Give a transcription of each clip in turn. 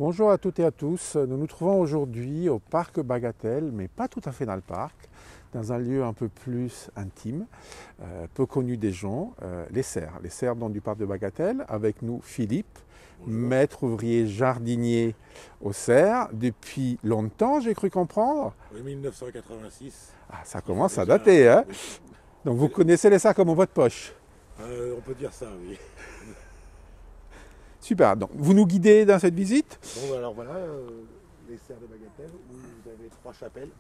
Bonjour à toutes et à tous. Nous nous trouvons aujourd'hui au parc Bagatelle, mais pas tout à fait dans le parc, dans un lieu un peu plus intime, peu connu des gens, les serres donc, du parc de Bagatelle. Avec nous Philippe, bonjour. Maître ouvrier jardinier aux serres depuis longtemps, j'ai cru comprendre. Oui, 1986. Ah, ça commence à dater, hein? Oui. Donc vous connaissez les serres comme en votre poche. On peut dire ça, oui. Super, donc vous nous guidez dans cette visite? Bon, alors voilà, les serres de Bagatelle, où vous avez 3 chapelles.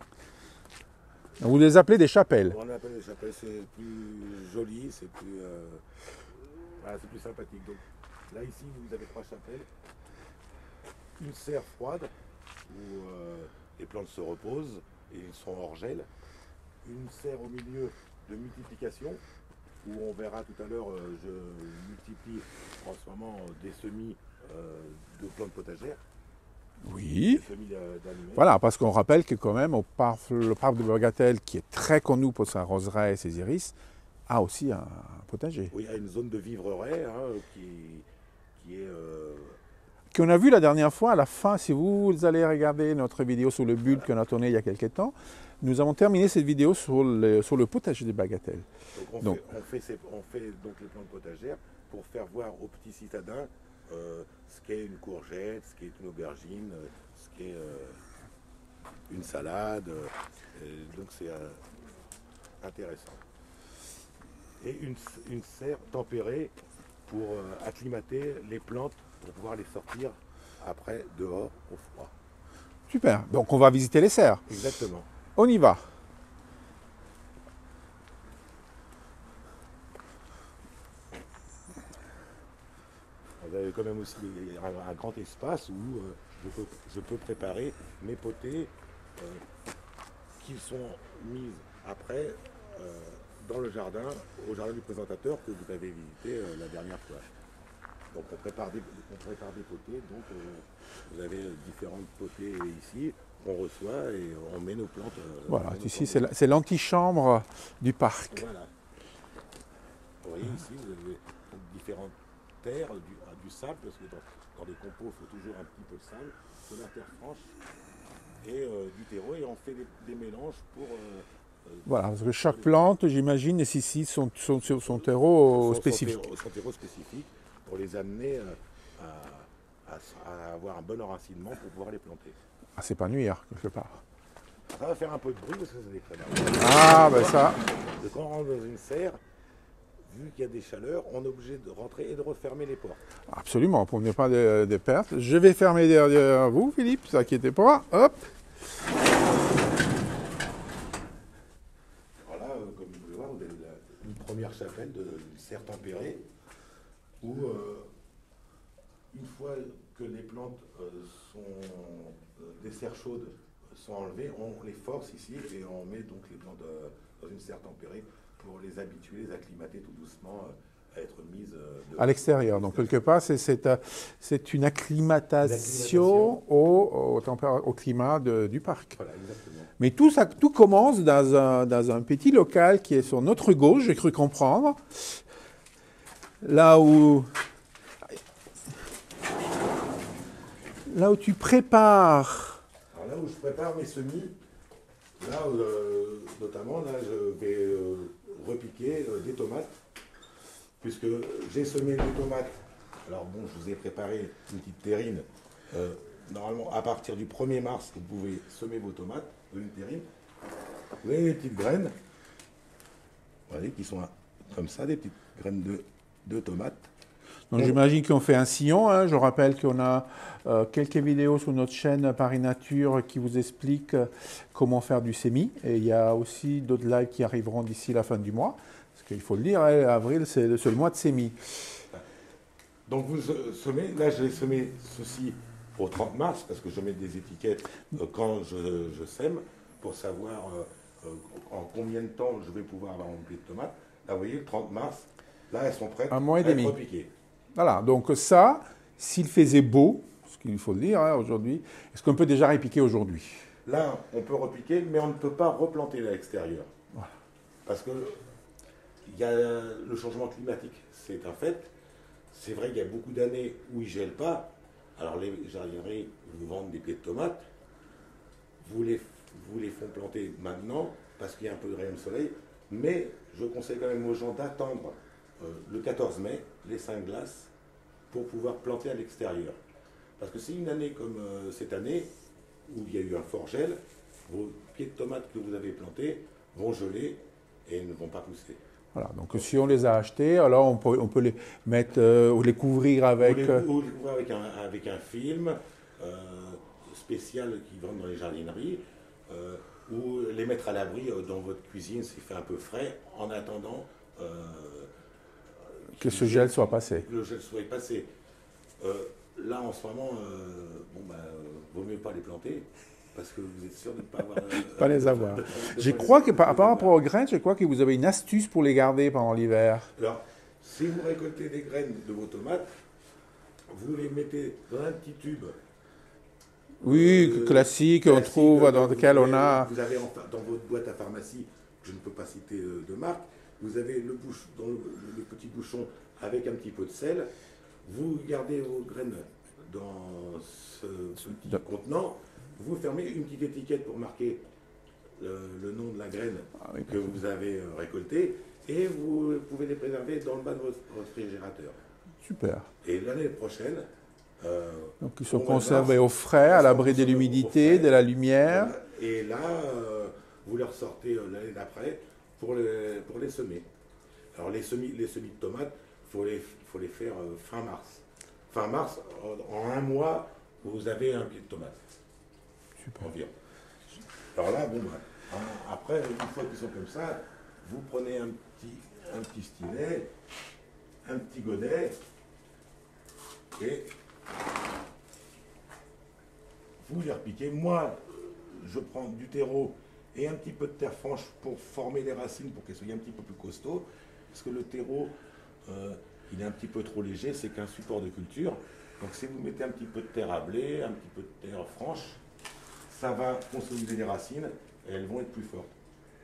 Vous les appelez des chapelles? On les appelle des chapelles, c'est plus joli, c'est plus, voilà, c'est plus sympathique. Donc là, ici, vous avez 3 chapelles. Une serre froide, où les plantes se reposent et sont hors gel. Une serre au milieu de multiplication, où on verra tout à l'heure, je multiplie en ce moment des semis de plantes potagères. Oui. Des semis d'animaux. Voilà, parce qu'on rappelle que quand même, le parc de Bagatelle, qui est très connu pour sa roseraie et ses iris, a aussi un potager. Oui, il y a une zone de vivrerais qui est... Qu'on a vu la dernière fois, à la fin, si vous allez regarder notre vidéo sur le bulbe qu'on a tourné il y a quelques temps, nous avons terminé cette vidéo sur le potager de Bagatelle. Donc on fait donc les plantes potagères pour faire voir aux petits citadins ce qu'est une courgette, ce qu'est une aubergine, ce qu'est une salade. Donc c'est intéressant. Et une serre tempérée pour acclimater les plantes, pour pouvoir les sortir après dehors au froid. Super, donc on va visiter les serres. Exactement. On y va. Vous avez quand même aussi un grand espace où je peux préparer mes potées qui sont mises après dans le jardin, au jardin du présentateur que vous avez visité la dernière fois. Donc on prépare des potées, donc vous avez différentes potées ici, on reçoit et on met nos plantes. Voilà, ici c'est l'antichambre du parc. Voilà. Vous voyez ici, vous avez différentes terres, du sable, parce que dans les compos, il faut toujours un petit peu de sable, de la terre franche et du terreau, et on fait des mélanges pour... voilà, parce que chaque plante, j'imagine, nécessite son terreau spécifique. Son terreau spécifique pour les amener à avoir un bon enracinement pour pouvoir les planter. À s'épanouir, quelque part. Ça va faire un peu de bruit parce que ça décrète. Ah, ben ça... Quand on rentre dans une serre, vu qu'il y a des chaleurs, on est obligé de rentrer et de refermer les portes. Absolument, pour ne pas de pertes. Je vais fermer derrière vous, Philippe, ne vous inquiétez pas. Hop. Voilà, comme vous pouvez voir, vous avez une première chapelle de serre tempérée où, une fois que les plantes des serres chaudes sont enlevées, on les force ici et on met donc les plantes dans une serre tempérée pour les habituer, les acclimater tout doucement à être mises à l'extérieur. Donc quelque part, c'est une acclimatation au climat du parc. Voilà, exactement. Mais tout commence dans un petit local qui est sur notre gauche, j'ai cru comprendre. Là où tu prépares... Alors là où je prépare mes semis, là, notamment, là, je vais repiquer des tomates, puisque j'ai semé des tomates. Alors bon, je vous ai préparé une petite terrine. Normalement, à partir du 1er mars, vous pouvez semer vos tomates, une terrine. Vous avez des petites graines, vous voyez, qui sont comme ça, des petites graines de tomates. Donc j'imagine qu'on fait un sillon. Hein. Je rappelle qu'on a quelques vidéos sur notre chaîne Paris Nature qui vous expliquent comment faire du semis. Et il y a aussi d'autres lives qui arriveront d'ici la fin du mois. Parce qu'il faut le dire, hein, avril, c'est le seul mois de semis. Donc vous semez, là je vais semer ceci au 30 mars, parce que je mets des étiquettes quand je sème, pour savoir en combien de temps je vais pouvoir avoir mon pied de tomate. Là vous voyez, le 30 mars, là elles sont prêtes à être repiquées. Voilà, donc ça, s'il faisait beau, ce qu'il faut le dire hein, aujourd'hui, est-ce qu'on peut déjà repiquer aujourd'hui? Là, on peut repiquer, mais on ne peut pas replanter à l'extérieur. Voilà. Parce que il y a le changement climatique, c'est un fait. C'est vrai qu'il y a beaucoup d'années où il ne gèle pas, Alors les jardineries vous vendent des pieds de tomates, vous les font planter maintenant parce qu'il y a un peu de rayon de soleil, mais je conseille quand même aux gens d'attendre le 14 mai, les 5 glaces, pour pouvoir planter à l'extérieur. Parce que c'est une année comme cette année, où il y a eu un fort gel, vos pieds de tomates que vous avez plantés vont geler et ne vont pas pousser. Voilà, donc si on les a achetés, alors on peut les mettre ou les couvrir avec... Ou les couvrir avec un film spécial qui vend dans les jardineries, ou les mettre à l'abri dans votre cuisine s'il fait un peu frais, en attendant que ce gel soit passé. Que le gel soit passé. Là, en ce moment, vaut mieux pas les planter, parce que vous êtes sûr de ne pas avoir... pas les avoir. Je crois que par rapport aux graines, je crois que vous avez une astuce pour les garder pendant l'hiver. Alors, si vous récoltez des graines de vos tomates, vous les mettez dans un petit tube. Oui, classique, on trouve dans lequel on a... Vous avez dans votre boîte à pharmacie, je ne peux pas citer de marque, vous avez le petit bouchon avec un petit peu de sel. Vous gardez vos graines dans ce petit contenant. Vous fermez une petite étiquette pour marquer le nom de la graine que vous avez récoltée et vous pouvez les préserver dans le bas de votre réfrigérateur. Super. Et l'année prochaine... donc ils sont conservés au frais, à l'abri de l'humidité, de la lumière. Et là, vous les ressortez l'année d'après pour les semer. Alors les semis de tomates, il faut les faire fin mars. Fin mars, en un mois, vous avez un pied de tomate. Super. Environ. Alors là, après, une fois qu'ils sont comme ça, vous prenez un petit stylet, un petit godet, et vous les repiquez. Moi, je prends du terreau et un petit peu de terre franche pour former les racines, pour qu'elles soient un petit peu plus costauds, parce que le terreau, il est un petit peu trop léger, c'est qu'un support de culture. Donc si vous mettez un petit peu de terre à blé, un petit peu de terre franche, ça va consolider les racines et elles vont être plus fortes.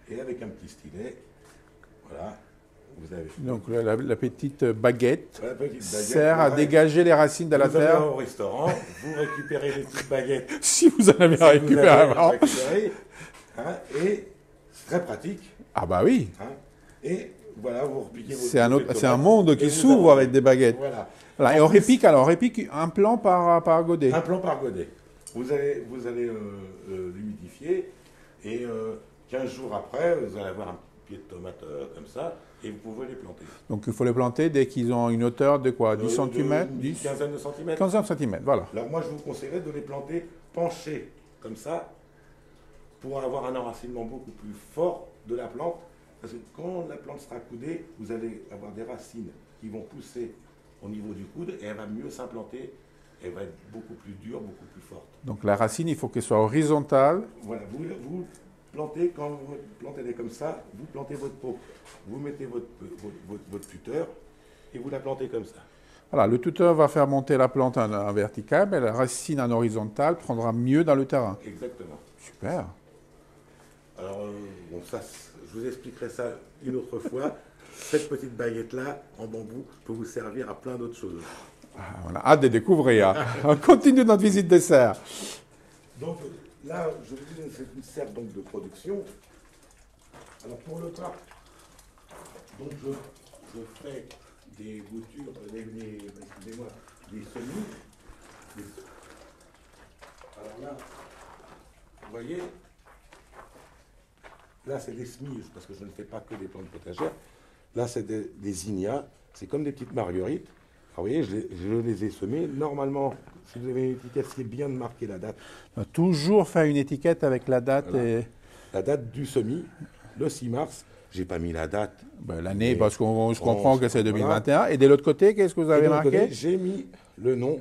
Et avec un petit stylet, voilà, vous avez... Donc la petite baguette sert à dégager les racines de la terre. Vous allez au restaurant, vous récupérez les petites baguettes. Si vous en avez récupéré avant. Et c'est très pratique. Ah bah oui. Et voilà, vous repiquez votre... C'est un monde qui s'ouvre avec des baguettes. Voilà. Et on répique un plan par godet. Un plan par godet. Vous allez l'humidifier et 15 jours après, vous allez avoir un pied de tomate comme ça et vous pouvez les planter. Donc il faut les planter dès qu'ils ont une hauteur de quoi? 10 cm? Une quinzaine de centimètres. 15 cm, voilà. Alors moi, je vous conseillerais de les planter penchés comme ça pour avoir un enracinement beaucoup plus fort de la plante. Parce que quand la plante sera coudée, vous allez avoir des racines qui vont pousser au niveau du coude et elle va mieux s'implanter. Elle va être beaucoup plus dure, beaucoup plus forte. Donc la racine, il faut qu'elle soit horizontale. Voilà, vous plantez, quand votre plante elle est comme ça, vous plantez votre pot. Vous mettez votre tuteur et vous la plantez comme ça. Voilà, le tuteur va faire monter la plante en vertical, mais la racine en horizontale prendra mieux dans le terrain. Exactement. Super. Alors, ça, je vous expliquerai ça une autre fois. Cette petite baguette-là, en bambou, peut vous servir à plein d'autres choses. On a hâte de découvrir. On continue notre visite des serres. Donc là, je vous dis, c'est une serre donc, de production. Alors pour le parc, donc je ferai des boutures, excusez-moi, des semis. Alors là, vous voyez, là c'est des semis, parce que je ne fais pas que des plantes potagères. Là c'est des zinnias, c'est comme des petites marguerites. Alors, vous voyez, je les ai semés. Normalement, si vous avez une étiquette, c'est bien de marquer la date. On va toujours faire une étiquette avec la date. Voilà. Et... la date du semis, le 6 mars. Je n'ai pas mis la date. L'année, parce qu'on comprend que c'est 2021. Voilà. Et de l'autre côté, qu'est-ce que vous avez marqué? J'ai mis le nom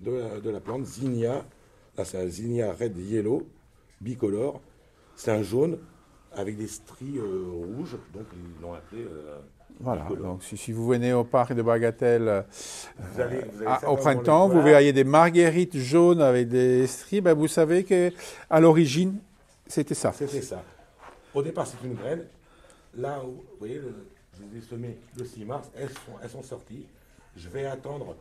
de la plante, Zinnia. Là, c'est un Zinnia Red Yellow, bicolore. C'est un jaune avec des stries rouges. Donc, ils l'ont appelé... voilà, donc si vous venez au parc de Bagatelle vous allez au printemps, vous verriez des marguerites jaunes avec des stries, ben vous savez qu'à l'origine, c'était ça. C'était ça. Au départ, c'est une graine. Là, où, vous voyez, je les ai semées le 6 mars, elles sont sorties. Je vais attendre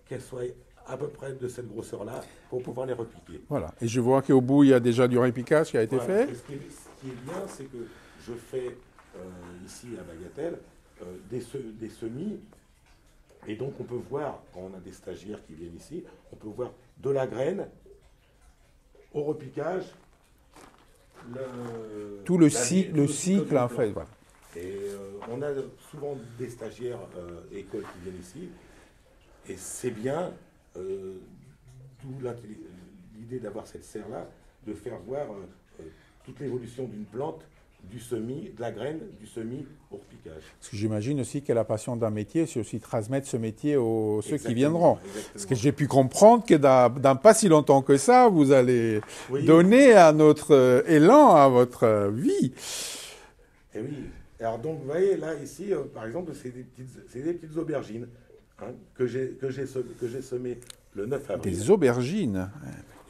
qu'elles soient à peu près de cette grosseur-là pour pouvoir les repiquer. Voilà. Et je vois qu'au bout, il y a déjà du repiquage qui a été Voilà. fait. Et ce qui est bien, c'est que je fais ici à Bagatelle des semis. Et donc on peut voir, quand on a des stagiaires qui viennent ici, on peut voir de la graine au repiquage. Tout le cycle en fait. Voilà. Et on a souvent des stagiaires écoles qui viennent ici. Et c'est bien, d'où l'idée d'avoir cette serre-là, de faire voir toute l'évolution d'une plante, du semis, de la graine, du semis au repiquage. Parce que j'imagine aussi que la passion d'un métier, c'est aussi transmettre ce métier aux ceux qui viendront. Exactement. Parce que j'ai pu comprendre que dans pas si longtemps que ça, vous allez donner à notre élan, à votre vie. Et oui. Alors donc, vous voyez, là, ici, par exemple, c'est des petites aubergines que j'ai semées le 9 avril. Des aubergines.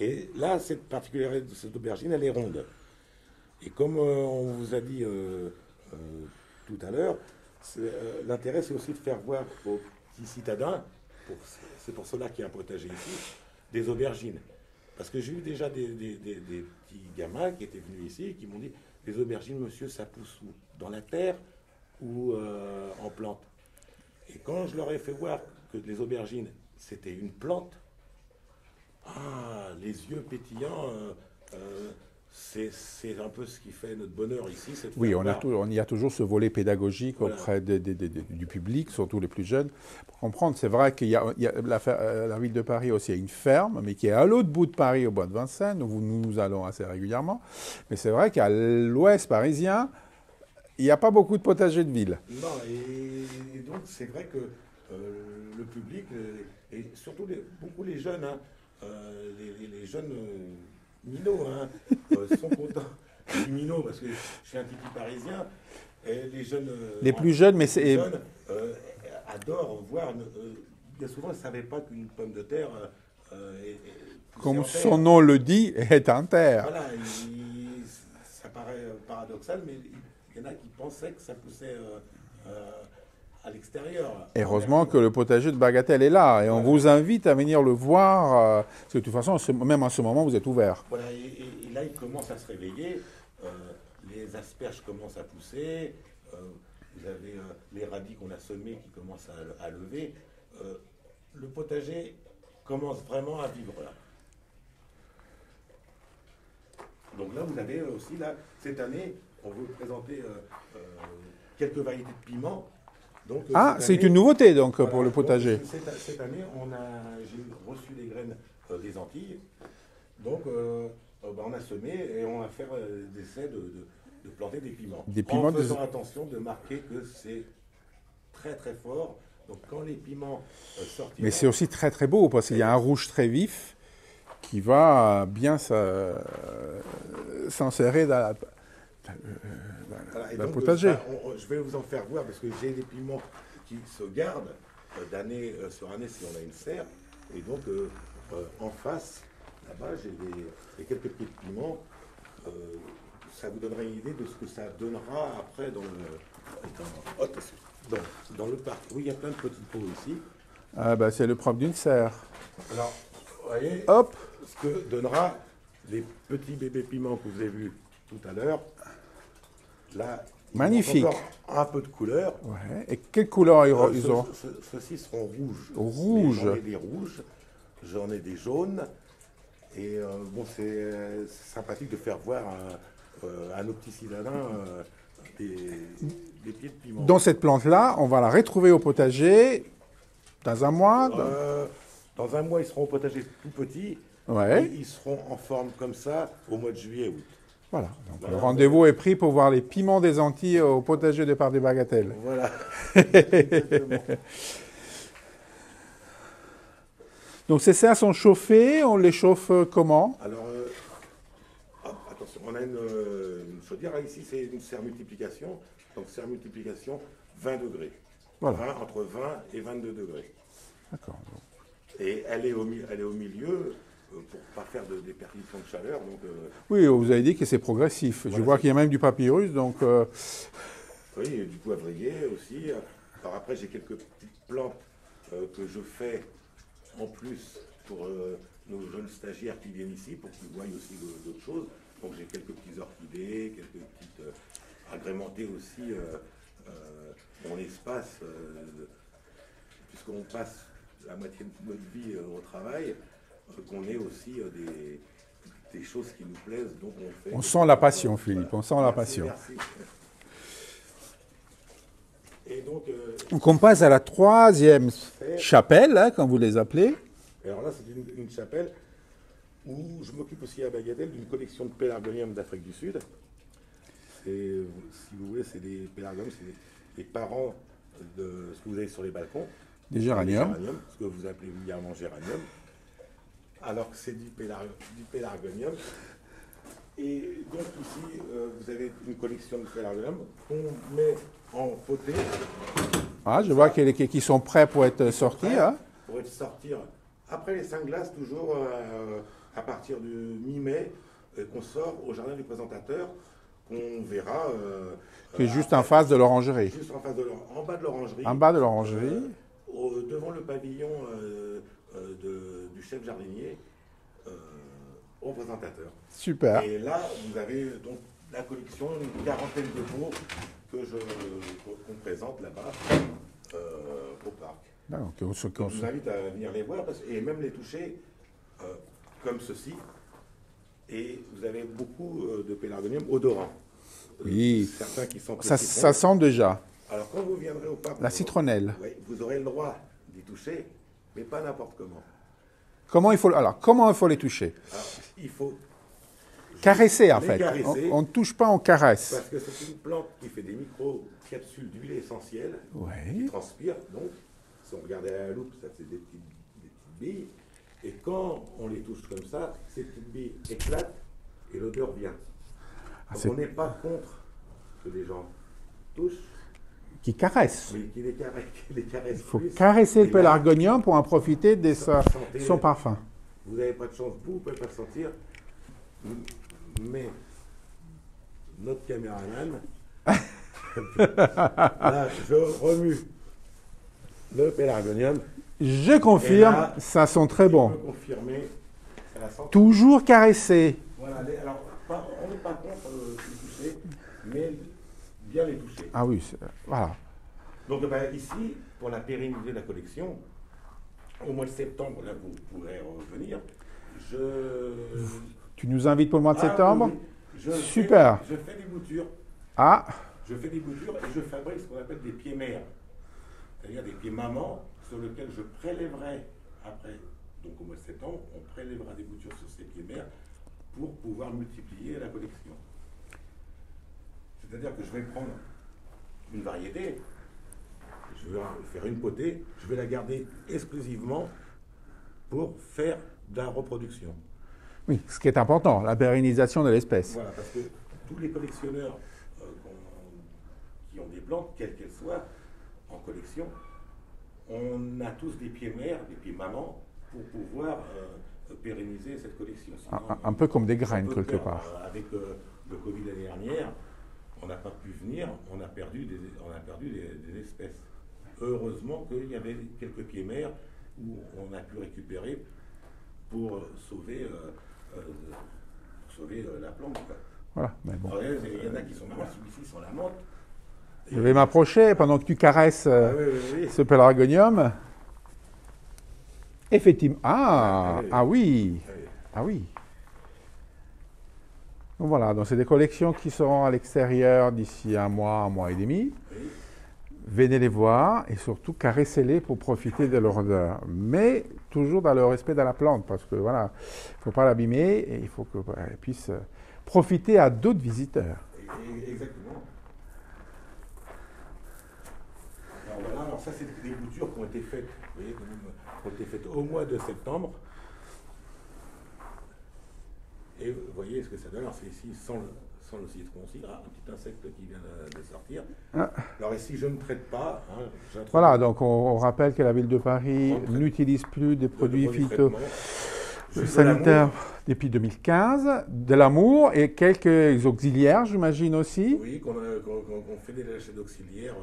Et là, cette particularité de cette aubergine, elle est ronde. Et comme on vous a dit tout à l'heure, l'intérêt, c'est aussi de faire voir aux petits citadins, c'est pour cela qu'il y a un potager ici, des aubergines. Parce que j'ai eu déjà des petits gamins qui étaient venus ici et qui m'ont dit, les aubergines, monsieur, ça pousse où? Dans la terre ou en plante? Et quand je leur ai fait voir que les aubergines, c'était une plante, les yeux pétillants, c'est un peu ce qui fait notre bonheur ici. Oui, on y a toujours ce volet pédagogique auprès du public, surtout les plus jeunes, pour comprendre. C'est vrai qu'il y a la ville de Paris aussi a une ferme, mais qui est à l'autre bout de Paris, au bois de Vincennes, où nous allons assez régulièrement. Mais c'est vrai qu'à l'ouest parisien, il n'y a pas beaucoup de potagers de ville. Non, et donc c'est vrai que le public, et surtout beaucoup les jeunes, les jeunes minots, sont contents. Je dis minots parce que je suis un petit parisien, et les jeunes... les plus jeunes, mais c'est... jeunes adorent voir... bien souvent, ils ne savaient pas qu'une pomme de terre... comme son nom le dit, est en terre. Voilà, ça paraît paradoxal, mais... Il y en a qui pensaient que ça poussait à l'extérieur. Heureusement que le potager de Bagatelle est là. Et on vous invite à venir le voir. Parce que de toute façon, même en ce moment, vous êtes ouvert. Voilà, et là, il commence à se réveiller. Les asperges commencent à pousser. Vous avez les radis qu'on a semés qui commencent à lever. Le potager commence vraiment à vivre là. Donc là, vous avez aussi, là, cette année... On veut présenter quelques variétés de piments. Donc, c'est une nouveauté donc pour le potager. Donc, cette année, j'ai reçu des graines des Antilles. Donc, on a semé et on va faire l'essai de planter des piments. En faisant attention de marquer que c'est très très fort. Donc quand les piments sortent... Mais c'est aussi très très beau parce qu'il y a un rouge très vif qui va bien s'insérer dans le potager. Je vais vous en faire voir parce que j'ai des piments qui se gardent d'année sur année si on a une serre. Et donc en face, là-bas, j'ai quelques petits piments. Ça vous donnerait une idée de ce que ça donnera après dans le parc. Oui, il y a plein de petits pots ici. C'est le propre d'une serre. Alors, vous voyez, hop, ce que donnera les petits bébés piments que vous avez vus tout à l'heure. Là, magnifique. Encore un peu de couleur. Ouais. Et quelle couleur ils ont? Ceux-ci seront rouges. Rouges. J'en ai des rouges, j'en ai des jaunes. Et c'est sympathique de faire voir à nos petits citadins des pieds de piment. Dans cette plante-là, on va la retrouver au potager dans un mois. Dans un mois, ils seront au potager tout petits. Ouais. Et ils seront en forme comme ça au mois de juillet-août. Voilà. Donc, le rendez-vous est pris pour voir les piments des Antilles au potager de Parc des Bagatelles. Voilà. Donc ces serres sont chauffées, on les chauffe comment? Alors, attention, on a une chaudière. Ici, c'est une serre multiplication. Donc serre multiplication, 20 degrés. Voilà. Entre 20 et 22 degrés. D'accord. Et elle est au milieu. Pour ne pas faire des percussions de chaleur. Donc, oui, vous avez dit que c'est progressif. Voilà, je vois qu'il y a même du papyrus, donc... Oui, et du poivrier aussi. Alors après, j'ai quelques petites plantes que je fais en plus pour nos jeunes stagiaires qui viennent ici, pour qu'ils voient aussi d'autres choses. Donc j'ai quelques petites orchidées, quelques petites agrémentées aussi mon espace, puisqu'on passe la moitié de notre vie au travail, qu'on ait aussi des choses qui nous plaisent, donc on fait. On sent la passion, Philippe, on sent la passion. Merci. Et donc on passe à la troisième chapelle, hein, comme vous les appelez. Alors là, c'est une chapelle où je m'occupe aussi à Bagatelle d'une collection de pélargoniums d'Afrique du Sud. Si vous voulez, c'est des pélargoniums, c'est les parents de ce que vous avez sur les balcons. Des géraniums. Ce que vous appelez vulgairement géranium. Alors que c'est du pélargonium. Et donc ici, vous avez une collection de pélargoniums qu'on met en potée. Ah, je vois qu'ils sont prêts pour être sortis. Hein. Pour être sortis après les 5 glaces, toujours à partir de mi-mai, qu'on sort au jardin du présentateur, qu'on verra. Qui est juste en face de l'orangerie. Juste en face en bas de l'orangerie. En bas de l'orangerie. Devant le pavillon du chef jardinier au présentateur. Super. Et là, vous avez donc la collection, une quarantaine de pots qu'on présente là-bas au parc. Donc, je vous invite à venir les voir et même les toucher comme ceci. Et vous avez beaucoup de pélargoniums odorants. Oui, certains qui sont ça sent déjà. Alors quand vous viendrez au parc, la citronnelle. Oui, vous aurez le droit d'y toucher, mais pas n'importe comment. Comment il faut les toucher? Alors, il faut caresser en fait. Caresser, on ne touche pas, on caresse. Parce que c'est une plante qui fait des micro-capsules d'huile essentielle, qui transpire. Donc, si on regardait à la loupe, ça fait des petites billes. Et quand on les touche comme ça, ces petites billes éclatent et l'odeur vient. Donc on n'est pas contre que les gens touchent. Qui caressent. Mais qui les caressent. Il faut caresser le pélargonium pour en profiter de son parfum. Vous n'avez pas de chance, vous ne pouvez pas le sentir. Mais notre caméraman, là, je remue le pélargonium. Je confirme, là, ça sent très bon. Confirmer, ça sent toujours caressé. Voilà, alors on n'est pas contre les toucher, mais bien les toucher. Ah oui, voilà. Donc ici, pour la pérenniser la collection, au mois de septembre, là vous pourrez revenir. Tu nous invites pour le mois de septembre? Oui. Super. Je fais des boutures. Ah. Je fais des boutures et je fabrique ce qu'on appelle des pieds mères. C'est-à-dire des pieds mamans sur lesquels je prélèverai après. Donc au mois de septembre, on prélèvera des boutures sur ces pieds mères pour pouvoir multiplier la collection. C'est-à-dire que je vais prendre une variété, je vais faire une potée, je vais la garder exclusivement pour faire de la reproduction. Oui, ce qui est important, la pérennisation de l'espèce. Voilà, parce que tous les collectionneurs qui ont des plantes, quelles qu'elles soient, en collection, on a tous des pieds mères, des pieds mamans, pour pouvoir pérenniser cette collection. Sinon, un peu comme des graines, quelque part. Avec le Covid l'année dernière, on n'a pas pu venir, on a perdu des espèces. Heureusement qu'il y avait quelques pieds mères où on a pu récupérer pour sauver la plante. Voilà, mais bon. Il y en a qui sont marrants, celui-ci sur la menthe. Je vais m'approcher pendant que tu caresses ce pélargonium. Effectivement. Ah oui. Ah oui. Donc voilà, donc c'est des collections qui seront à l'extérieur d'ici un mois et demi. Oui. Venez les voir et surtout caressez-les pour profiter de leur odeur. Mais toujours dans le respect de la plante, parce que voilà, il ne faut pas l'abîmer et il faut qu'elle puisse profiter à d'autres visiteurs. Exactement. Alors ça, c'est des boutures qui ont été faites, vous voyez, qui ont été faites au mois de septembre. Et vous voyez ce que ça donne. Alors c'est ici sans le citron aussi. Ah, un petit insecte qui vient de sortir. Ah. Alors ici, je ne traite pas. Voilà, donc on rappelle que la ville de Paris n'utilise plus des produits phytosanitaires depuis 2015, de l'amour et quelques auxiliaires, j'imagine aussi. Oui, qu'on fait des lâchers d'auxiliaires,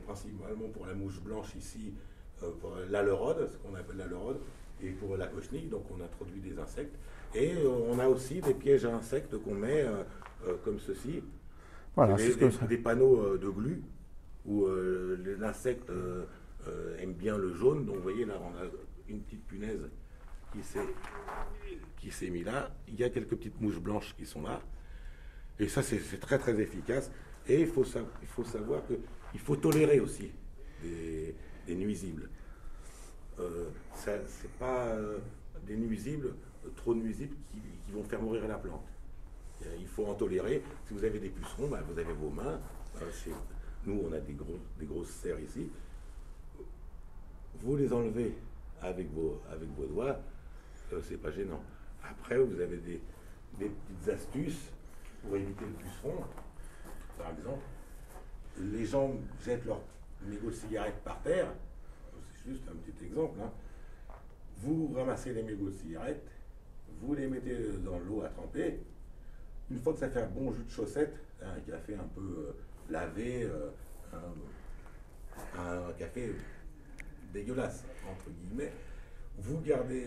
principalement pour la mouche blanche ici, pour l'alerode, ce qu'on appelle l'alerode, et pour la cochenille, donc on introduit des insectes. Et on a aussi des pièges à insectes qu'on met comme ceci. Voilà, Des panneaux de glu où l'insecte aime bien le jaune. Donc vous voyez là, on a une petite punaise qui s'est mise là. Il y a quelques petites mouches blanches qui sont là. Et ça, c'est très très efficace. Et il faut savoir qu'il faut tolérer aussi des nuisibles. C'est pas des nuisibles, trop nuisibles qui vont faire mourir la plante. Il faut en tolérer. Si vous avez des pucerons, bah, vous avez vos mains. Nous, on a des grosses serres ici. Vous les enlevez avec vos doigts, c'est pas gênant. Après, vous avez des petites astuces pour éviter le puceron. Par exemple, les gens jettent leurs mégots de cigarettes par terre. C'est juste un petit exemple. Hein. Vous ramassez les mégots de cigarettes, vous les mettez dans l'eau à tremper. Une fois que ça fait un bon jus de chaussette, un café un peu lavé, un café dégueulasse, entre guillemets, vous gardez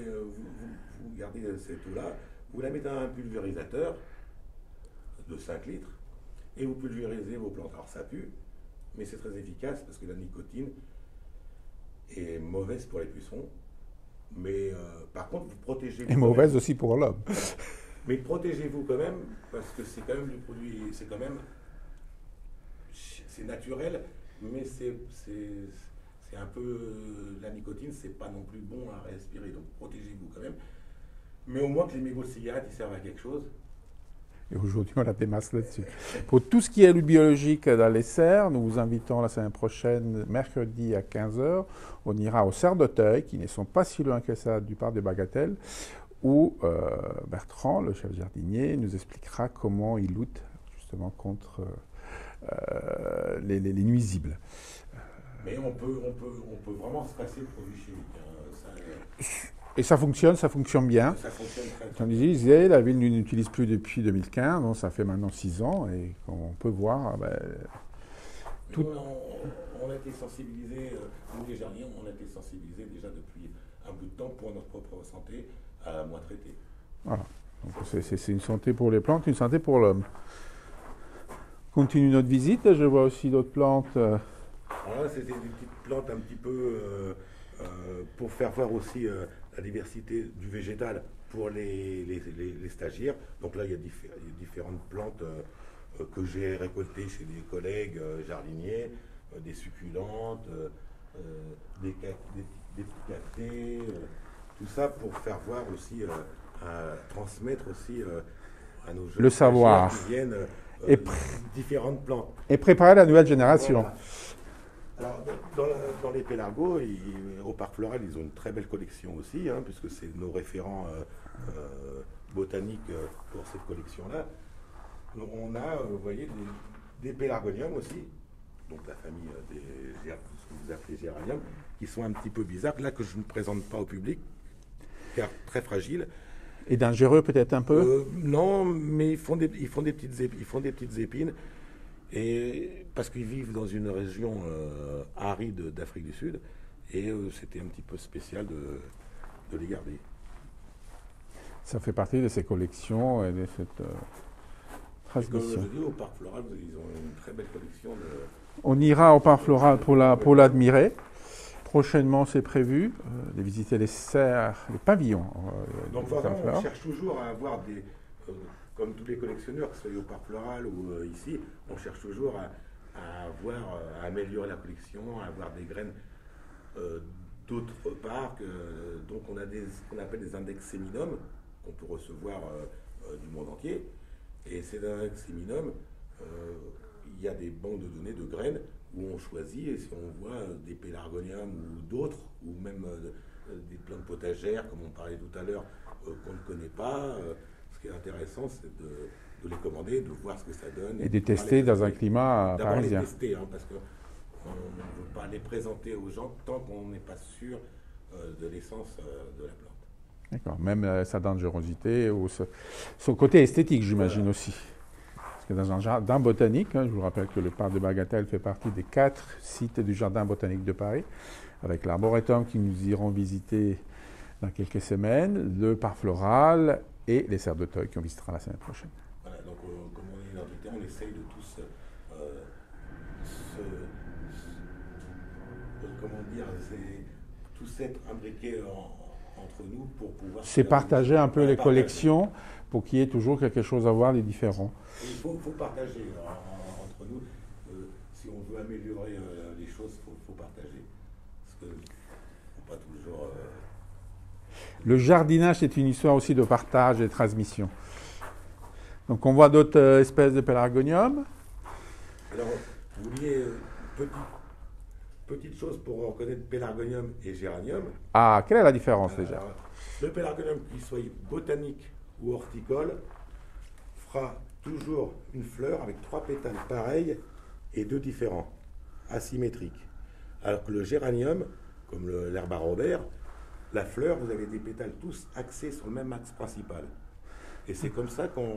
cette eau-là, vous la mettez dans un pulvérisateur de 5 litres, et vous pulvérisez vos plantes. Alors ça pue, mais c'est très efficace parce que la nicotine est mauvaise pour les pucerons. Mais par contre, vous protégez... Et mauvaise aussi pour l'homme. Mais protégez-vous quand même, parce que c'est quand même du produit, c'est naturel, mais c'est un peu, la nicotine, c'est pas non plus bon à respirer, donc protégez-vous quand même. Mais au moins que les mégots de cigarettes, ils servent à quelque chose. Et aujourd'hui, on a des masses là-dessus. Pour tout ce qui est lutte biologique dans les serres, nous vous invitons la semaine prochaine, mercredi à 15h. On ira aux serres d'Auteuil, qui ne sont pas si loin que ça du parc de Bagatelle, où Bertrand, le chef jardinier, nous expliquera comment il lutte justement contre les nuisibles. Mais on peut vraiment se passer de produits chimiques. Et ça fonctionne bien. Ça fonctionne très bien. Comme je disais, la ville n'utilise plus depuis 2015, donc ça fait maintenant 6 ans, et comme on peut voir, tout... On a été sensibilisés, nous les jardiniers, on a été sensibilisés déjà depuis un bout de temps pour notre propre santé à moins traiter. Voilà, donc c'est une santé pour les plantes, une santé pour l'homme. Continue notre visite, je vois aussi d'autres plantes. Alors là, c'était des petites plantes un petit peu pour faire voir aussi la diversité du végétal pour les stagiaires. Donc là, il y a différentes plantes que j'ai récoltées chez des collègues jardiniers, des succulentes, des petits cafés, tout ça pour faire voir aussi, transmettre aussi à nos jeunes le savoir qui viennent différentes plantes. Et préparer la nouvelle génération. Voilà. Alors, dans les pélargots, au Parc Floral, ils ont une très belle collection aussi, hein, puisque c'est nos référents botaniques pour cette collection-là. On a, vous voyez, des pélargoniums aussi, donc la famille ce que vous appelez géranium, qui sont un petit peu bizarres, là que je ne présente pas au public, car très fragiles. Et dangereux peut-être un peu Non, mais ils font des petites épines. Et parce qu'ils vivent dans une région aride d'Afrique du Sud, et c'était un petit peu spécial de les garder. Ça fait partie de ces collections et de cette transmission. Comme je dis, au Parc Floral, ils ont une très belle collection de... On ira au Parc Floral pour l'admirer. Prochainement, c'est prévu de visiter les serres, les pavillons. Donc vraiment, on cherche toujours à avoir des... comme tous les collectionneurs, que ce soit au Parc Floral ou ici, on cherche toujours à améliorer la collection, à avoir des graines d'autres parcs. Donc on a ce qu'on appelle des index séminum, qu'on peut recevoir du monde entier. Et ces index séminum, il y a des banques de données de graines où on choisit, et si on voit des pélargoniums ou d'autres, ou même des plantes potagères, comme on parlait tout à l'heure, qu'on ne connaît pas, ce qui est intéressant, c'est de les commander, de voir ce que ça donne. Et de tester dans un climat parisien. D'abord les tester, hein, parce qu'on ne veut pas les présenter aux gens tant qu'on n'est pas sûr de l'essence de la plante. D'accord, même sa dangerosité ou son côté esthétique, j'imagine aussi. Parce que dans un jardin botanique, je vous rappelle que le parc de Bagatelle fait partie des 4 sites du jardin botanique de Paris, avec l'arboretum qui nous irons visiter dans quelques semaines, le parc floral et les serres d'Auteuil qu'on visitera la semaine prochaine. Voilà, donc comme on est identitaire, on essaye de tous comment dire, tous être imbriqués entre nous pour pouvoir... C'est partager un peu les collections pour qu'il y ait toujours quelque chose à voir, les différents. Il faut partager entre nous. Si on veut améliorer les choses, il faut partager. Parce que faut pas toujours... Le jardinage, c'est une histoire aussi de partage et de transmission. Donc on voit d'autres espèces de pélargonium. Alors, vous vouliez petite chose pour reconnaître pélargonium et géranium. Ah, quelle est la différence déjà? Alors, le pélargonium, qu'il soit botanique ou horticole, fera toujours une fleur avec 3 pétales pareils et 2 différents, asymétriques. Alors que le géranium, comme l'herbe à Robert, la fleur, vous avez des pétales tous axés sur le même axe principal. Et c'est comme ça qu'on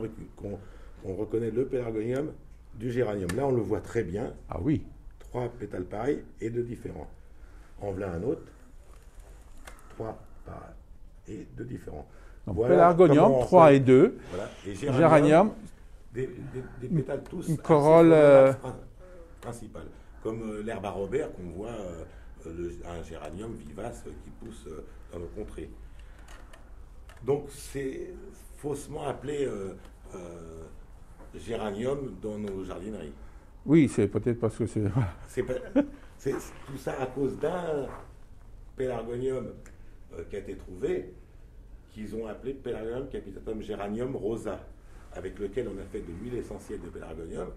reconnaît le pélargonium du géranium. Là, on le voit très bien. Ah oui. 3 pétales pareils et 2 différents. En voilà un autre. 3 pareils et 2 différents. Donc voilà, pélargonium, 3 et 2. Voilà. Et géranium, des pétales tous une corolle principale. Comme l'herbe à Robert qu'on voit, un géranium vivace qui pousse dans nos contrées. Donc c'est faussement appelé géranium dans nos jardineries. Oui, c'est peut-être parce que c'est... C'est tout ça à cause d'un pélargonium qui a été trouvé, qu'ils ont appelé Pélargonium capitatum geranium rosa, avec lequel on a fait de l'huile essentielle de pélargonium,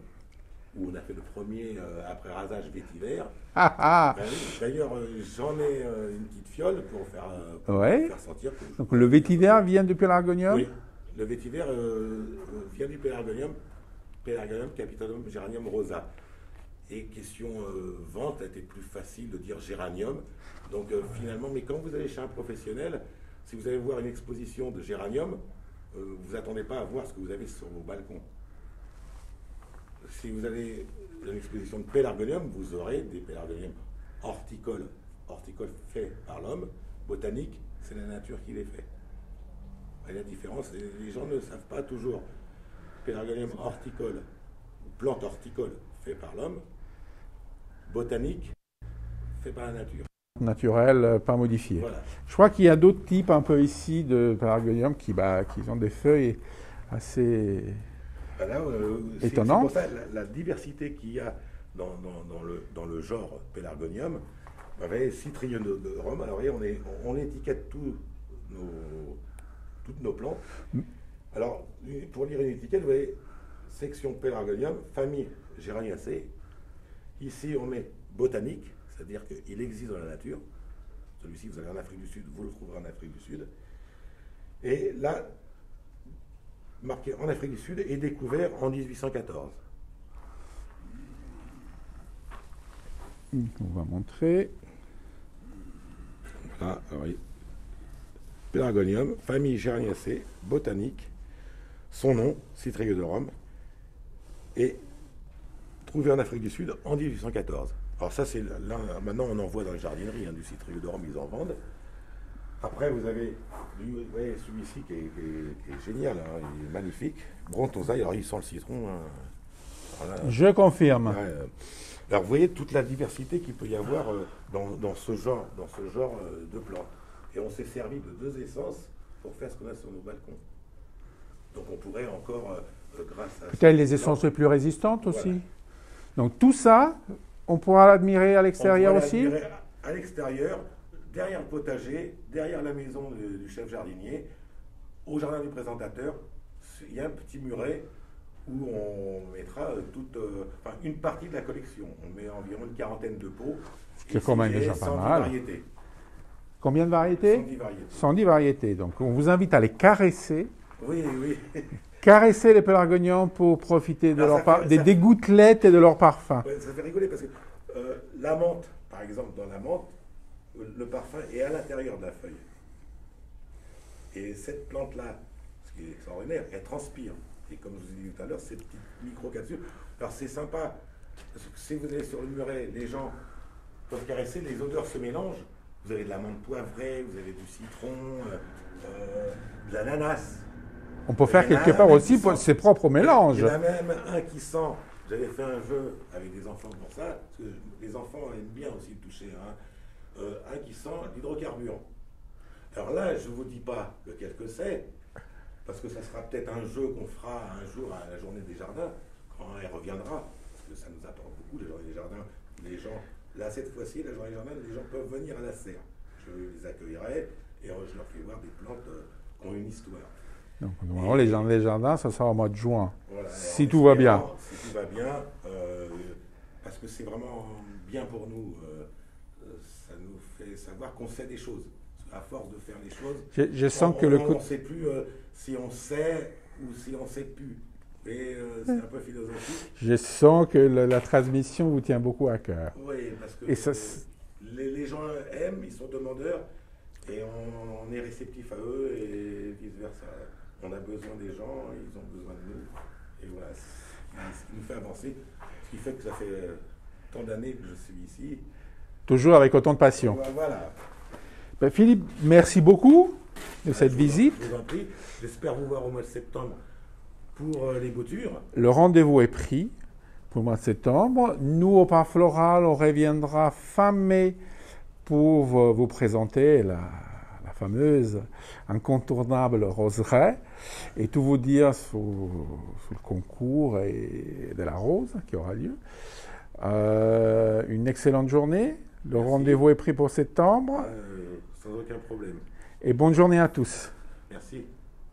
où on a fait le premier après rasage vétiver. D'ailleurs, j'en ai une petite fiole pour faire sentir. Donc le vétiver vient du pélargonium? Oui, le vétiver vient du pélargonium capitatum geranium rosa. Et question vente, a été plus facile de dire géranium. Donc finalement, mais quand vous allez chez un professionnel, si vous allez voir une exposition de géranium, vous n'attendez pas à voir ce que vous avez sur vos balcons. Si vous avez une exposition de pélargonium, vous aurez des pélargoniums horticoles faits par l'homme, botaniques, c'est la nature qui les fait. Et la différence, les gens ne savent pas toujours. Pélargonium horticole, plante horticole fait par l'homme, botanique fait par la nature. Naturel, pas modifié. Voilà. Je crois qu'il y a d'autres types un peu ici de pélargonium qui ont des feuilles assez étonnantes. C'est pour ça la diversité qu'il y a dans le genre pélargonium. Vous voyez, Citrium de Rome. Alors voyez, on étiquette toutes nos plantes. Alors, pour lire une étiquette, vous voyez, section pélargonium, famille Geraniaceae. Ici, on met botanique, c'est-à-dire qu'il existe dans la nature. Celui-ci, vous allez en Afrique du Sud, vous le trouverez en Afrique du Sud. Et là, marqué en Afrique du Sud, est découvert en 1814. On va montrer. Voilà, alors, pélargonium, famille Geraniaceae, botanique. Son nom, Citriodorum, est trouvé en Afrique du Sud en 1814. Alors ça, c'est là, maintenant on en voit dans les jardineries, du Citriodorum, ils en vendent. Après, vous avez celui-ci qui est génial, il est magnifique. Brontonsaille, alors il sent le citron. Voilà. Je confirme. Alors vous voyez toute la diversité qu'il peut y avoir dans ce genre de plantes. Et on s'est servi de 2 essences pour faire ce qu'on a sur nos balcons. Donc on pourrait encore, grâce à... Peut-être les essences les plus résistantes aussi. Voilà. Donc tout ça, on pourra l'admirer à l'extérieur aussi? À l'extérieur, derrière le potager, derrière la maison du chef jardinier, au jardin du présentateur, il y a un petit muret où on mettra une partie de la collection. On met environ une 40aine de pots. C'est quand même déjà pas mal. Variétés. Combien de variétés? 110 variétés. 110 variétés. Donc on vous invite à les caresser. Oui. Caresser les pélargoniums pour profiter de des gouttelettes et de leur parfum. Ouais, ça fait rigoler parce que la menthe, par exemple, dans la menthe, le parfum est à l'intérieur de la feuille. Et cette plante-là, ce qui est extraordinaire, elle transpire. Et comme je vous ai dit tout à l'heure, ces petites micro-capsules. Alors c'est sympa, parce que si vous allez sur le muret, les gens peuvent caresser, les odeurs se mélangent. Vous avez de l'amande poivrée, vous avez du citron, de l'ananas. On peut faire quelque part aussi ses propres mélanges. Il y en a même un qui sent. J'avais fait un jeu avec des enfants pour ça, parce que les enfants aiment bien aussi le toucher. Hein. Un qui sent l'hydrocarbure. Alors là, je ne vous dis pas lequel que c'est, parce que ça sera peut-être un jeu qu'on fera un jour à la journée des jardins, quand elle reviendra, parce que ça nous apporte beaucoup, les journées des jardins. Les gens, là, cette fois-ci, la journée des jardins, les gens peuvent venir à la serre. Je les accueillerai et je leur fais voir des plantes qui ont une histoire. Donc, normalement, les journées des jardins, ça sera au mois de juin, voilà, si tout va bien. Si tout va bien, parce que c'est vraiment bien pour nous. Ça nous fait savoir qu'on sait des choses. À force de faire les choses, je sens que on ne sait plus si on sait ou si on ne sait plus. Et c'est un peu philosophique. Je sens que la transmission vous tient beaucoup à cœur. Oui, parce que les gens aiment, ils sont demandeurs, et on est réceptif à eux, et vice-versa. On a besoin des gens, ils ont besoin de nous. Et voilà, ce qui nous fait avancer, ce qui fait que ça fait tant d'années que je suis ici. Toujours avec autant de passion. Voilà. Ben Philippe, merci beaucoup de cette visite. Je vous en prie. J'espère vous voir au mois de septembre pour les boutures. Le rendez-vous est pris pour le mois de septembre. Nous, au Parc Floral, on reviendra fin mai pour vous présenter la fameuse incontournable roseraie et tout vous dire sur le concours de la rose qui aura lieu. Une excellente journée. Le rendez-vous est pris pour septembre. Sans aucun problème. Et bonne journée à tous. Merci.